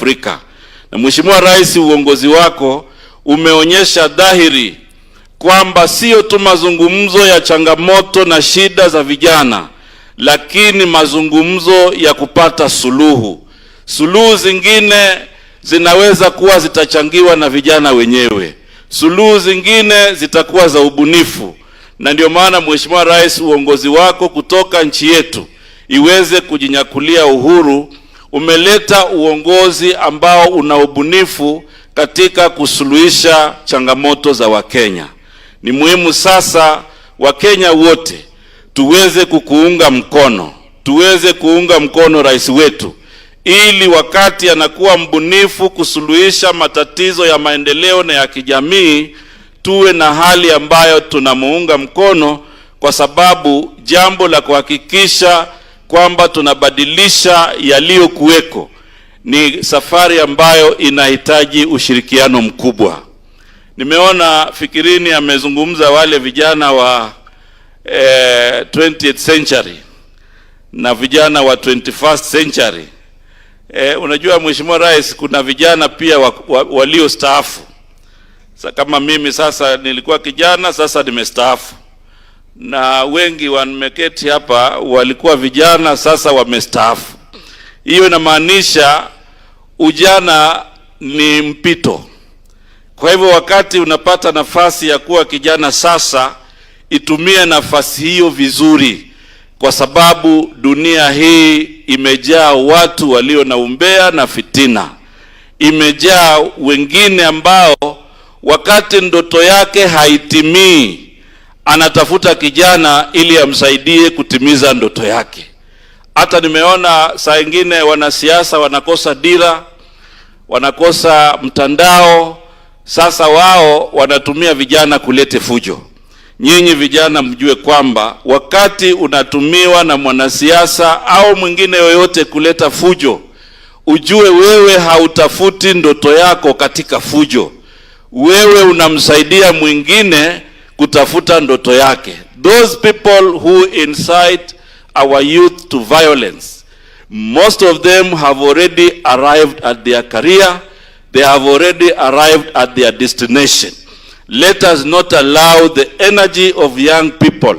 Afrika. Na Mheshimiwa Rais, uongozi wako umeonyesha dhahiri kwamba sio tu mazungumzo ya changamoto na shida za vijana, lakini mazungumzo ya kupata suluhu. Suluhu zingine zinaweza kuwa zitachangiwa na vijana wenyewe. Suluhu zingine zitakuwa za ubunifu. Na ndio maana Mheshimiwa Rais, uongozi wako kutoka nchi yetu iweze kujinyakulia uhuru, umeleta uongozi ambao una ubunifu katika kusuluhisha changamoto za Wakenya. Ni muhimu sasa Wakenya wote tuweze kukuunga mkono, tuweze kuunga mkono rais wetu, ili wakati anakuwa mbunifu kusuluhisha matatizo ya maendeleo na ya kijamii, tuwe na hali ambayo tunamuunga mkono, kwa sababu jambo la kuhakikisha kwamba tunabadilisha yaliyokuweko ni safari ambayo inahitaji ushirikiano mkubwa. Nimeona Fikirini amezungumza wale vijana wa 20th century na vijana wa 21st century. Unajua Mheshimiwa Rais, kuna vijana pia walio staafu. Kama mimi sasa nilikuwa kijana, sasa nimestaafu. Na wengi wameketi hapa walikuwa vijana, sasa wamestaafu. Hiyo inamaanisha ujana ni mpito. Kwa hivyo wakati unapata nafasi ya kuwa kijana sasa, itumie nafasi hiyo vizuri, kwa sababu dunia hii imejaa watu walio na umbea na fitina. Imejaa wengine ambao wakati ndoto yake haitimii, anatafuta kijana ili amsaidie kutimiza ndoto yake. Hata nimeona saa ingine wanasiasa wanakosa dira, wanakosa mtandao, sasa wao wanatumia vijana kulete fujo. Nyinyi vijana mjue kwamba wakati unatumiwa na mwanasiasa au mwingine yoyote kuleta fujo, ujue wewe hautafuti ndoto yako katika fujo. Wewe unamsaidia mwingine kutafuta ndoto yake. Those people who incite our youth to violence, most of them have already arrived at their career. They have already arrived at their destination. Let us not allow the energy of young people,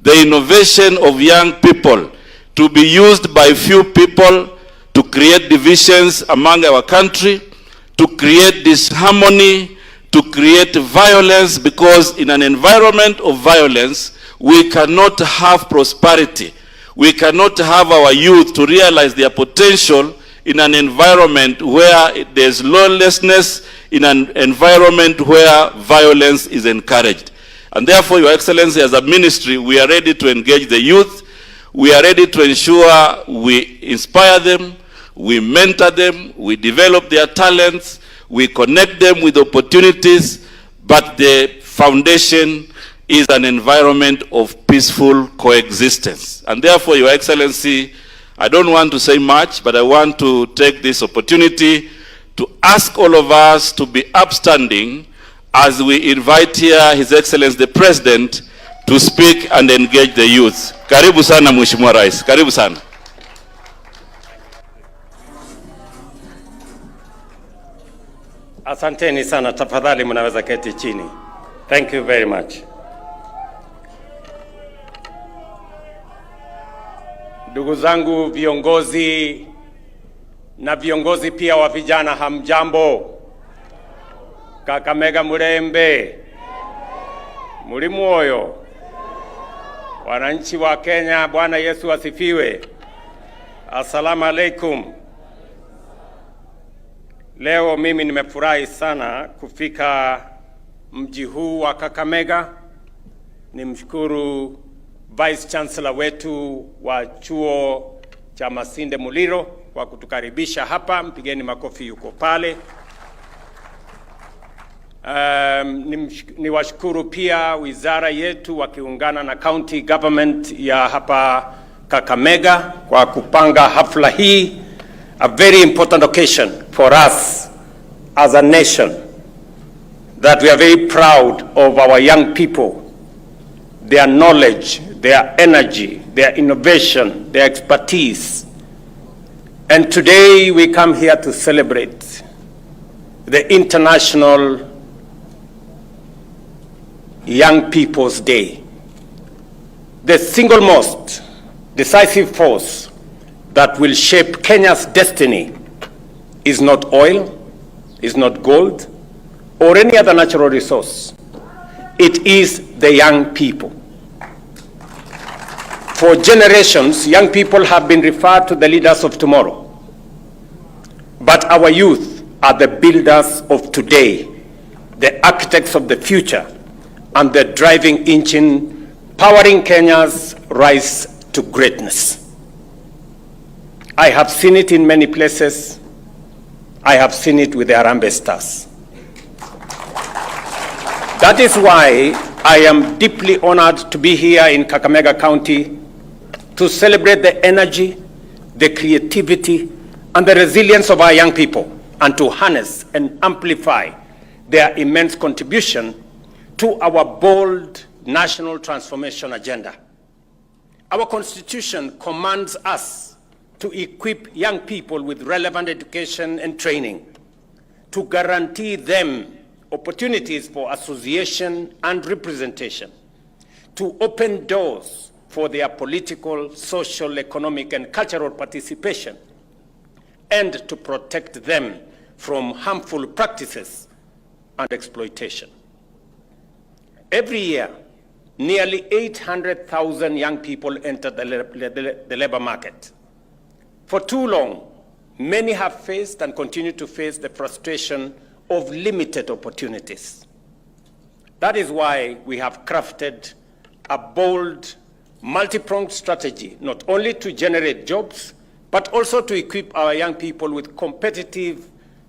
the innovation of young people, to be used by few people to create divisions among our country, to create disharmony, to create violence, because in an environment of violence, we cannot have prosperity. We cannot have our youth to realize their potential in an environment where there's lawlessness, in an environment where violence is encouraged. And therefore, Your Excellency, as a ministry, we are ready to engage the youth. We are ready to ensure we inspire them, we mentor them, we develop their talents, we connect them with opportunities, but the foundation is an environment of peaceful coexistence. And therefore, Your Excellency, I don't want to say much, but I want to take this opportunity to ask all of us to be upstanding as we invite here His Excellency the President to speak and engage the youth. Karibu sana Mheshimiwa Rais. Karibu sana. Asanteni sana, tafadhali mnaweza keti chini. Thank you very much. Ndugu zangu viongozi na viongozi pia wa vijana, hamjambo? Kakamega murembe, muri mwoyo? Wananchi wa Kenya, Bwana Yesu asifiwe. Assalamu alaikum. Leo mimi nimefurahi sana kufika mji huu wa Kakamega. Nimshukuru Vice Chancellor wetu wa chuo cha Masinde Muliro kwa kutukaribisha hapa. Mpigeni makofi, yuko pale. Niwashukuru pia wizara yetu wakiungana na county government ya hapa Kakamega kwa kupanga hafla hii. A very important occasion for us as a nation, that we are very proud of our young people, their knowledge, their energy, their innovation, their expertise. And today we come here to celebrate the International Young People's Day. The single most decisive force that will shape Kenya's destiny is not oil, is not gold, or any other natural resource. It is the young people. For generations, young people have been referred to the leaders of tomorrow. But our youth are the builders of today, the architects of the future, and the driving engine powering Kenya's rise to greatness. I have seen it in many places. I have seen it with the Harambee Stars. That is why I am deeply honored to be here in Kakamega County to celebrate the energy, the creativity, and the resilience of our young people, and to harness and amplify their immense contribution to our bold national transformation agenda. Our Constitution commands us to equip young people with relevant education and training, to guarantee them opportunities for association and representation, to open doors for their political, social, economic, and cultural participation, and to protect them from harmful practices and exploitation. Every year, nearly 800,000 young people enter the labor market. For too long, many have faced and continue to face the frustration of limited opportunities. That is why we have crafted a bold, multi-pronged strategy, not only to generate jobs, but also to equip our young people with competitive,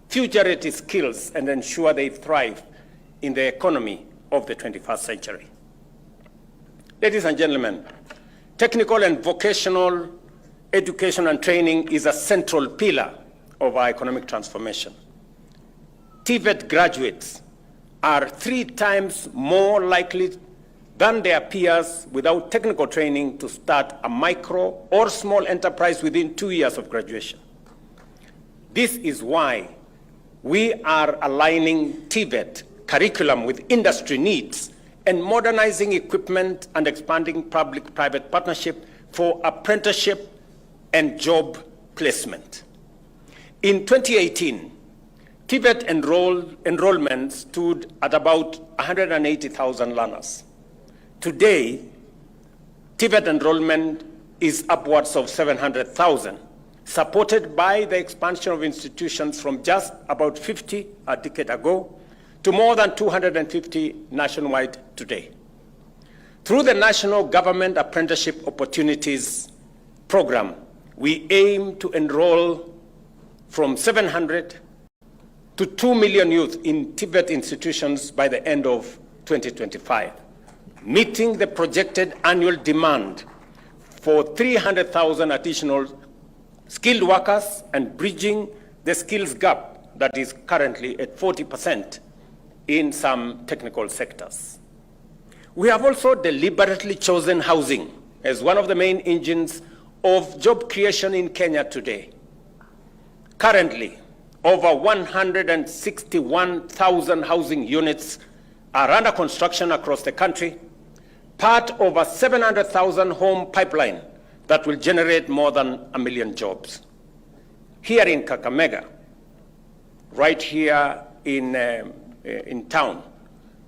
future-ready skills and ensure they thrive in the economy of the 21st century. Ladies and gentlemen, technical and vocational education and training is a central pillar of our economic transformation. TVET graduates are 3 times more likely than their peers without technical training to start a micro or small enterprise within 2 years of graduation. This is why we are aligning TVET curriculum with industry needs and modernizing equipment and expanding public-private partnership for apprenticeship and job placement. In 2018, TVET enrollment stood at about 180,000 learners. Today, TVET enrollment is upwards of 700,000, supported by the expansion of institutions from just about 50 a decade ago to more than 250 nationwide today. Through the National Government Apprenticeship Opportunities Program, we aim to enroll from 700 to 2 million youth in TVET institutions by the end of 2025, meeting the projected annual demand for 300,000 additional skilled workers and bridging the skills gap that is currently at 40% in some technical sectors. We have also deliberately chosen housing as one of the main engines of job creation in Kenya today. Currently, over 161,000 housing units are under construction across the country, part of a 700,000 home pipeline that will generate more than 1 million jobs. Here in Kakamega, right here in town,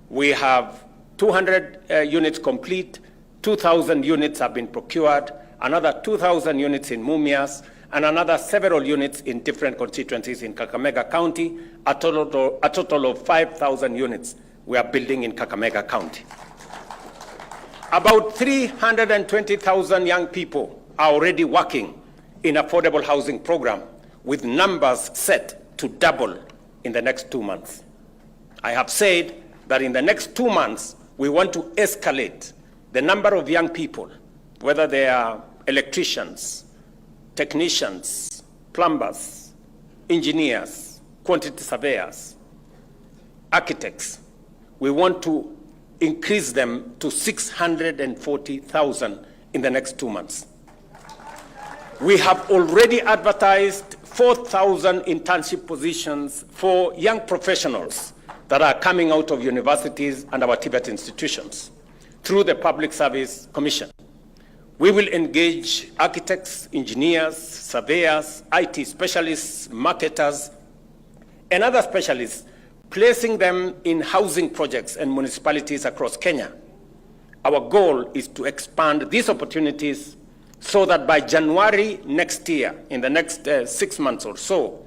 we have 200 units complete, 2,000 units have been procured, another 2,000 units in Mumias, and another several units in different constituencies in Kakamega County, a total of 5,000 units we are building in Kakamega County. About 320,000 young people are already working in affordable housing program, with numbers set to double in the next 2 months. I have said that in the next 2 months, we want to escalate the number of young people, whether they are electricians, technicians, plumbers, engineers, quantity surveyors, architects. We want to increase them to 640,000 in the next 2 months. We have already advertised 4,000 internship positions for young professionals that are coming out of universities and our TVET institutions through the Public Service Commission. We will engage architects, engineers, surveyors, IT specialists, marketers, and other specialists, placing them in housing projects and municipalities across Kenya. Our goal is to expand these opportunities so that by January next year, in the next 6 months or so,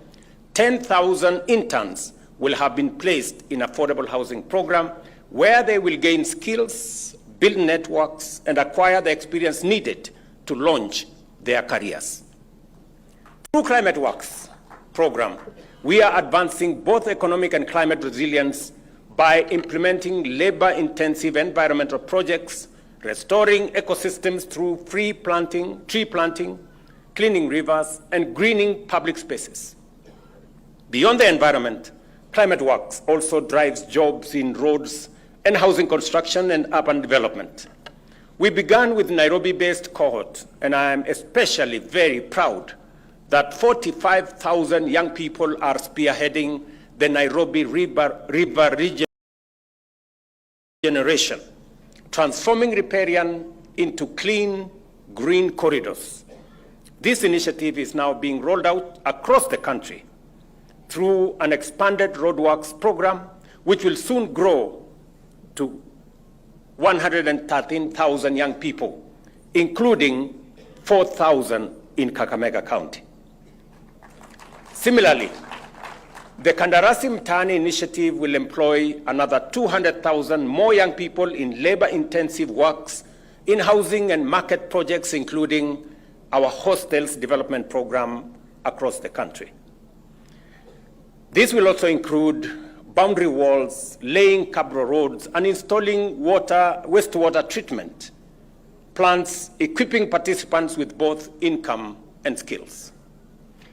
10,000 interns will have been placed in affordable housing program where they will gain skills, build networks, and acquire the experience needed to launch their careers. Through Climate Works program, we are advancing both economic and climate resilience by implementing labor-intensive environmental projects, restoring ecosystems through tree planting, cleaning rivers, and greening public spaces. Beyond the environment, Climate Works also drives jobs in roads and housing construction and urban development. We began with Nairobi-based cohort, and I am especially very proud that 45,000 young people are spearheading the Nairobi River Regeneration, transforming riparian into clean, green corridors. This initiative is now being rolled out across the country through an expanded roadworks program, which will soon grow to 113,000 young people, including 4,000 in Kakamega County. Similarly, the Kandarasi Mtaani initiative will employ another 200,000 more young people in labor-intensive works in housing and market projects, including our hostels development program across the country. This will also include boundary walls, laying cabro roads, and installing wastewater treatment plants, equipping participants with both income and skills.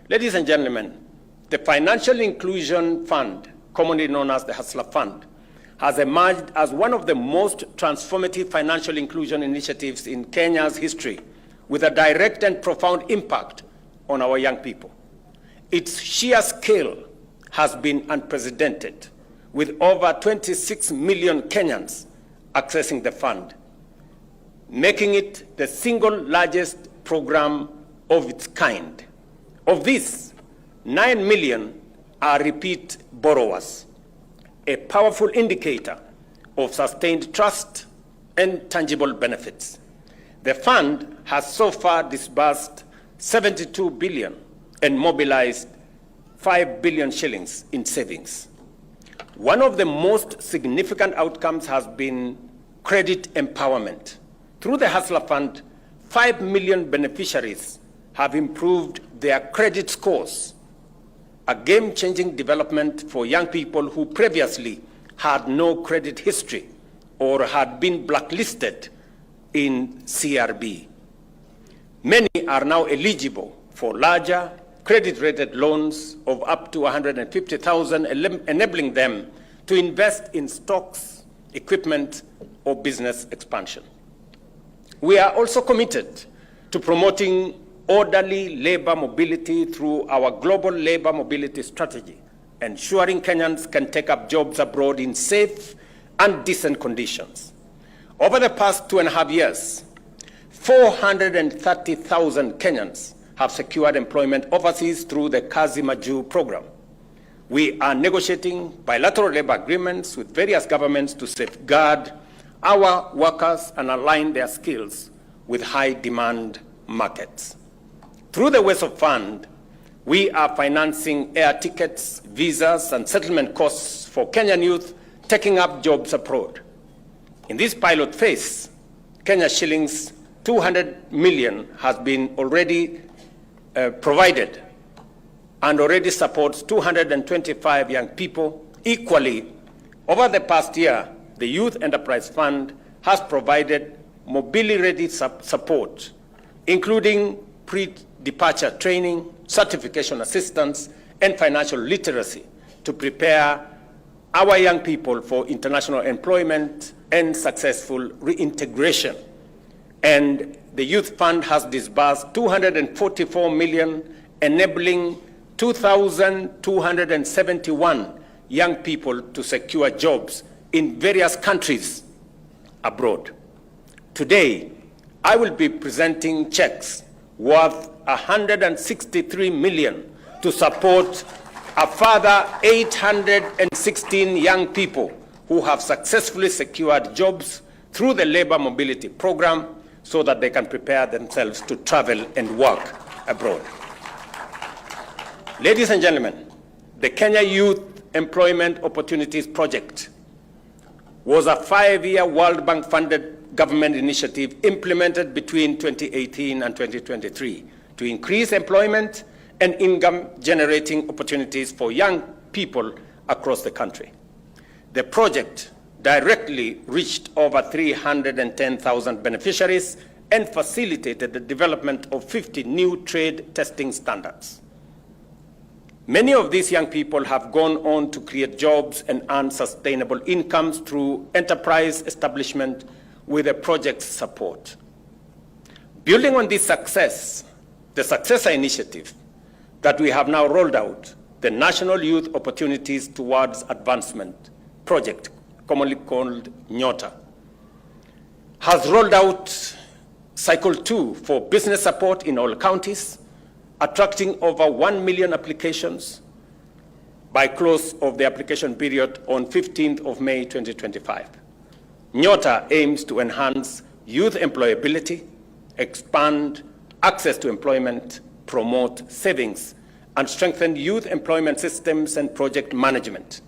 Ladies and gentlemen, the Financial Inclusion Fund, commonly known as the Hustler Fund, has emerged as one of the most transformative financial inclusion initiatives in Kenya's history, with a direct and profound impact on our young people. Its sheer scale has been unprecedented, with over 26 million Kenyans accessing the fund, making it the single largest program of its kind. Of this, 9 million are repeat borrowers, a powerful indicator of sustained trust and tangible benefits. The fund has so far disbursed 72 billion and mobilized 5 billion shillings in savings. One of the most significant outcomes has been credit empowerment. Through the Hustler Fund, 5 million beneficiaries have improved their credit scores, a game-changing development for young people who previously had no credit history or had been blacklisted in CRB. Many are now eligible for larger credit-rated loans of up to 150,000, enabling them to invest in stocks, equipment, or business expansion. We are also committed to promoting orderly labor mobility through our global labor mobility strategy, ensuring Kenyans can take up jobs abroad in safe and decent conditions. Over the past 2.5 years, 430,000 Kenyans have secured employment overseas through the Kazi Maju program. We are negotiating bilateral labor agreements with various governments to safeguard our workers and align their skills with high-demand markets. Through the WESO Fund, we are financing air tickets, visas, and settlement costs for Kenyan youth taking up jobs abroad. In this pilot phase, Kenya shillings 200 million has been already provided and already supports 225 young people. Equally, over the past year, the Youth Enterprise Fund has provided mobility-ready support, including pre-departure training, certification assistance, and financial literacy to prepare our young people for international employment and successful reintegration. and the Youth Fund has disbursed 244 million, enabling 2,271 young people to secure jobs in various countries abroad. Today, I will be presenting checks worth 163 million to support a further 816 young people who have successfully secured jobs through the labor mobility program so that they can prepare themselves to travel and work abroad. Ladies and gentlemen, the Kenya Youth Employment Opportunities Project was a 5-year World Bank funded government initiative implemented between 2018 and 2023 to increase employment and income-generating opportunities for young people across the country. The project directly reached over 310,000 beneficiaries and facilitated the development of 50 new trade testing standards. Many of these young people have gone on to create jobs and earn sustainable incomes through enterprise establishment with the project's support. Building on this success, the successor initiative that we have now rolled out, the National Youth Opportunities Towards Advancement Project, commonly called NYOTA, has rolled out Cycle 2 for business support in all counties, attracting over 1 million applications by close of the application period on 15th of May 2025. NYOTA aims to enhance youth employability, expand access to employment, promote savings, and strengthen youth employment systems and project management.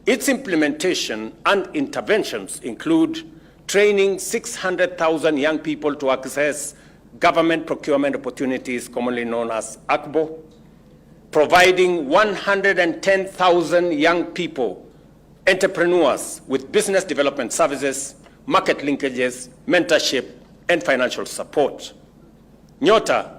Its implementation and interventions include training 600,000 young people to access government procurement opportunities, commonly known as ACBO, providing 110,000 young people, entrepreneurs with business development services, market linkages, mentorship, and financial support. NYOTA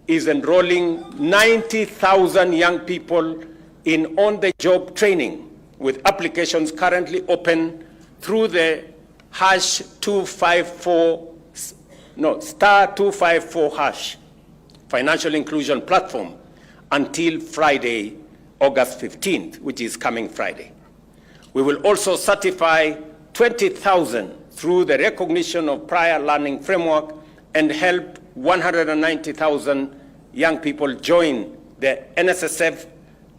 is enrolling 90,000 young people in on-the-job training, with applications currently open through the *254# financial inclusion platform until Friday, August 15th, which is coming Friday. We will also certify 20,000 through the recognition of prior learning framework and help 190,000 young people join the NSSF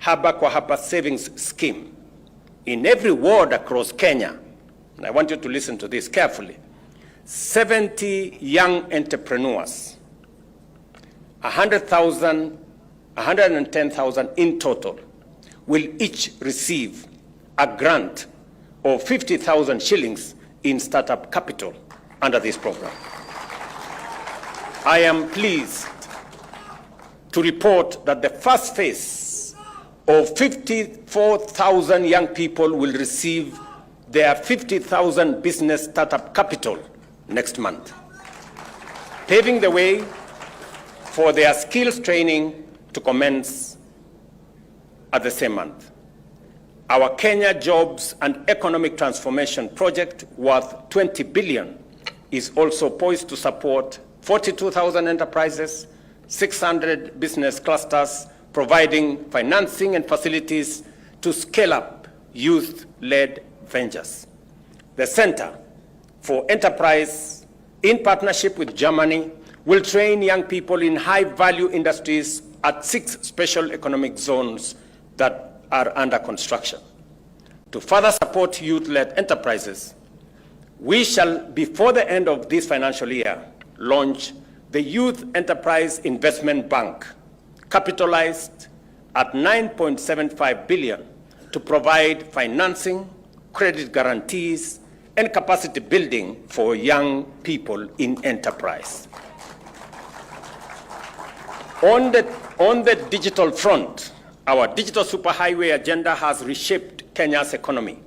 Haba kwa Haba savings scheme. In every ward across Kenya, and I want you to listen to this carefully, 70 young entrepreneurs, 110,000 in total, will each receive a grant of 50,000 shillings in startup capital under this program. I am pleased to report that the first phase of 54,000 young people will receive their 50,000 business startup capital next month, paving the way for their skills training to commence at the same month. Our Kenya Jobs and Economic Transformation Project, worth 20 billion, is also poised to support 42,000 enterprises, 600 business clusters, providing financing and facilities to scale up youth-led ventures. The Center for Enterprise, in partnership with Germany, will train young people in high-value industries at 6 special economic zones that are under construction. To further support youth-led enterprises, we shall, before the end of this financial year, launch the Youth Enterprise Investment Bank, capitalized at 9.75 billion, to provide financing, credit guarantees, and capacity building for young people in enterprise. On the digital front, our digital superhighway agenda has reshaped Kenya's economy,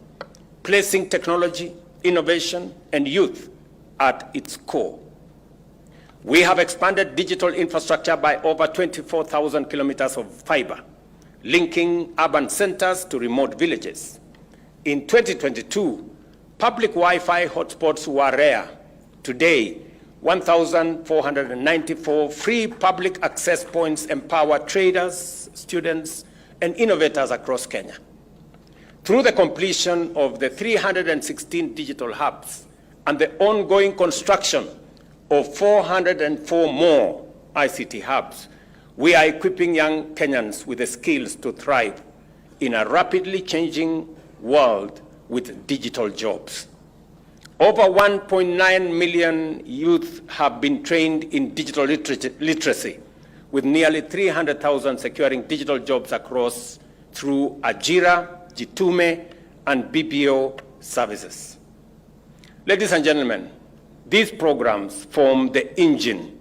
placing technology, innovation, and youth at its core. We have expanded digital infrastructure by over 24,000 kilometers of fiber, linking urban centers to remote villages. In 2022, public Wi-Fi hotspots were rare. Today, 1,494 free public access points empower traders, students, and innovators across Kenya. Through the completion of the 316 digital hubs and the ongoing construction of 404 more ICT hubs, we are equipping young Kenyans with the skills to thrive in a rapidly changing world with digital jobs. Over 1.9 million youth have been trained in digital literacy, with nearly 300,000 securing digital jobs across through Ajira, Jitume, and BPO services. Ladies and gentlemen, these programs form the engine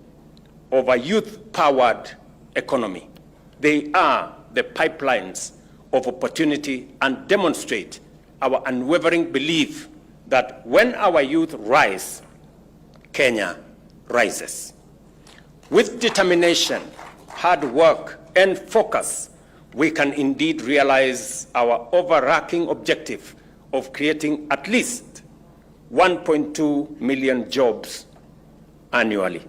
of a youth-powered economy. They are the pipelines of opportunity and demonstrate our unwavering belief that when our youth rise, Kenya rises. With determination, hard work, and focus, we can indeed realize our overarching objective of creating at least 1.2 million jobs annually.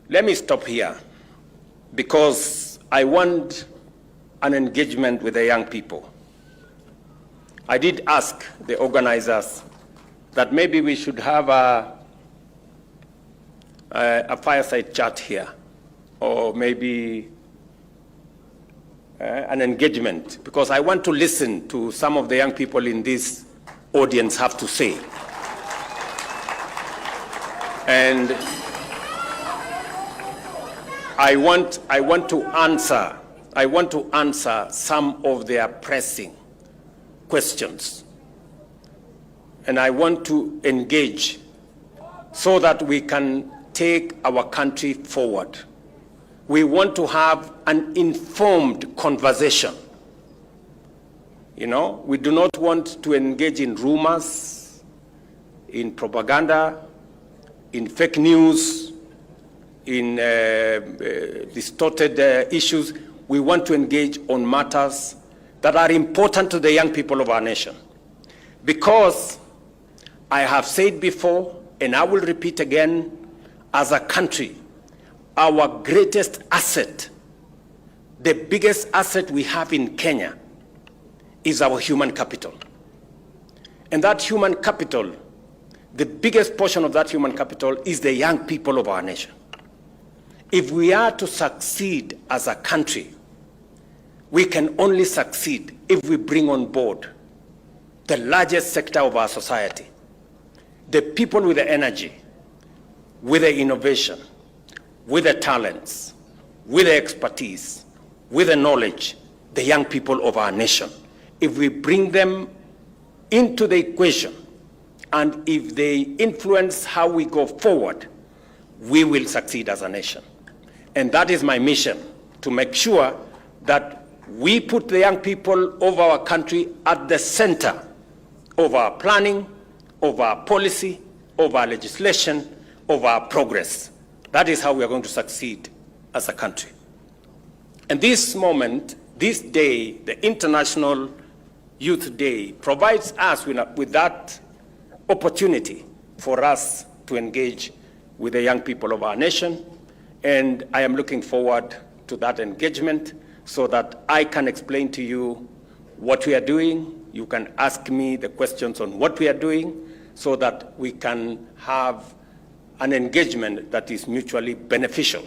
Let me stop here because I want an engagement with the young people. I did ask the organizers that maybe we should have a fireside chat here, or maybe an engagement, because I want to listen to some of the young people in this audience have to say. And I want to answer some of their pressing questions. And I want to engage so that we can take our country forward. We want to have an informed conversation. You know, we do not want to engage in rumors, in propaganda, in fake news, in distorted issues. We want to engage on matters that are important to the young people of our nation. Because I have said before, and I will repeat again, as a country, our greatest asset, the biggest asset we have in Kenya, is our human capital. And that human capital, the biggest portion of that human capital is the young people of our nation. If we are to succeed as a country, we can only succeed if we bring on board the largest sector of our society, the people with the energy, with the innovation, with the talents, with the expertise, with the knowledge, the young people of our nation. If we bring them into the equation, and if they influence how we go forward, we will succeed as a nation. And that is my mission, to make sure that we put the young people of our country at the center of our planning, of our policy, of our legislation, of our progress. That is how we are going to succeed as a country. And this moment, this day, the International Youth Day, provides us with that opportunity for us to engage with the young people of our nation. And I am looking forward to that engagement so that I can explain to you what we are doing. You can ask me the questions on what we are doing so that we can have an engagement that is mutually beneficial,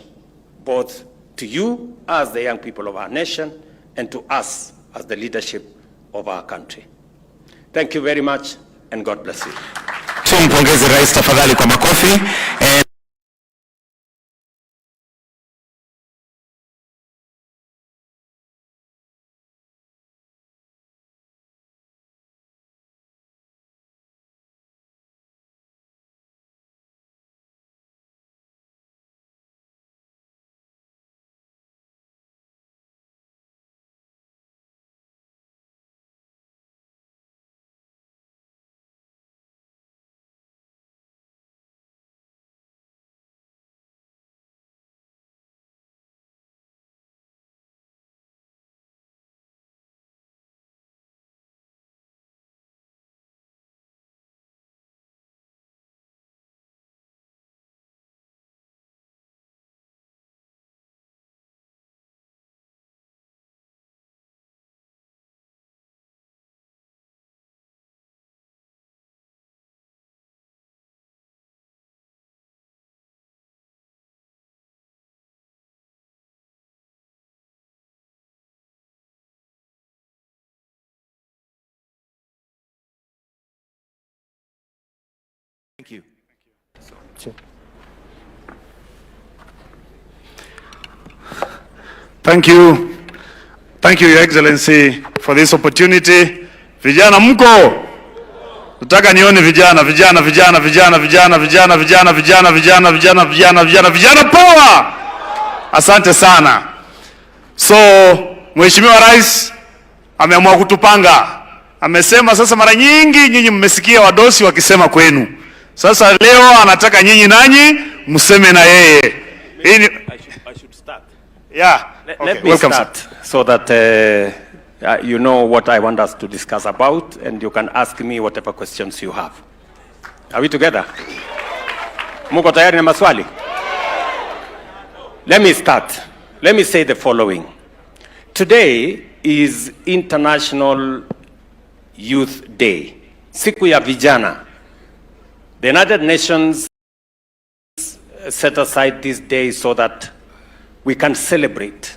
both to you as the young people of our nation and to us as the leadership of our country. Thank you very much, and God bless you. Tumpongeze Rais tafadhali kwa makofi. Thank you. Thank you. Thank you, Your Excellency, for this opportunity. Vijana mko? Nataka nione vijana power. Asante sana. So, Mheshimiwa Rais ameamua kutupanga. Amesema sasa mara nyingi nyinyi mmesikia wadosi wakisema kwenu. Sasa leo anataka nyinyi nanyi mseme na yeye. I should start. Yeah. Let me start so that you know what I want us to discuss about, and you can ask me whatever questions you have. Are we together? Muko tayari na maswali? Let me start. Let me say the following. Today is International Youth Day. Siku ya vijana. The United Nations set aside this day so that we can celebrate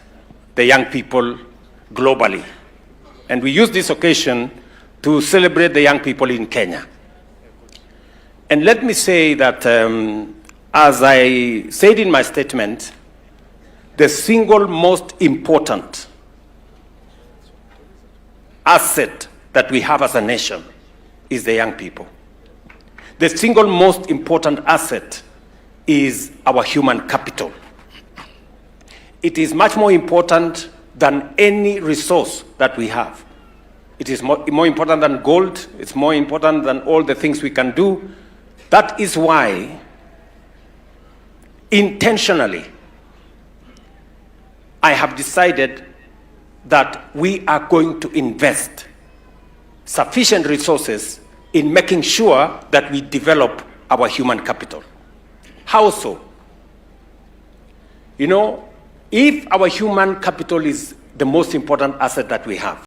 the young people globally. And we use this occasion to celebrate the young people in Kenya. And let me say that, as I said in my statement, the single most important asset that we have as a nation is the young people. The single most important asset is our human capital. It is much more important than any resource that we have. It is more important than gold. It's more important than all the things we can do. That is why, intentionally, I have decided that we are going to invest sufficient resources in making sure that we develop our human capital. How so? You know, if our human capital is the most important asset that we have,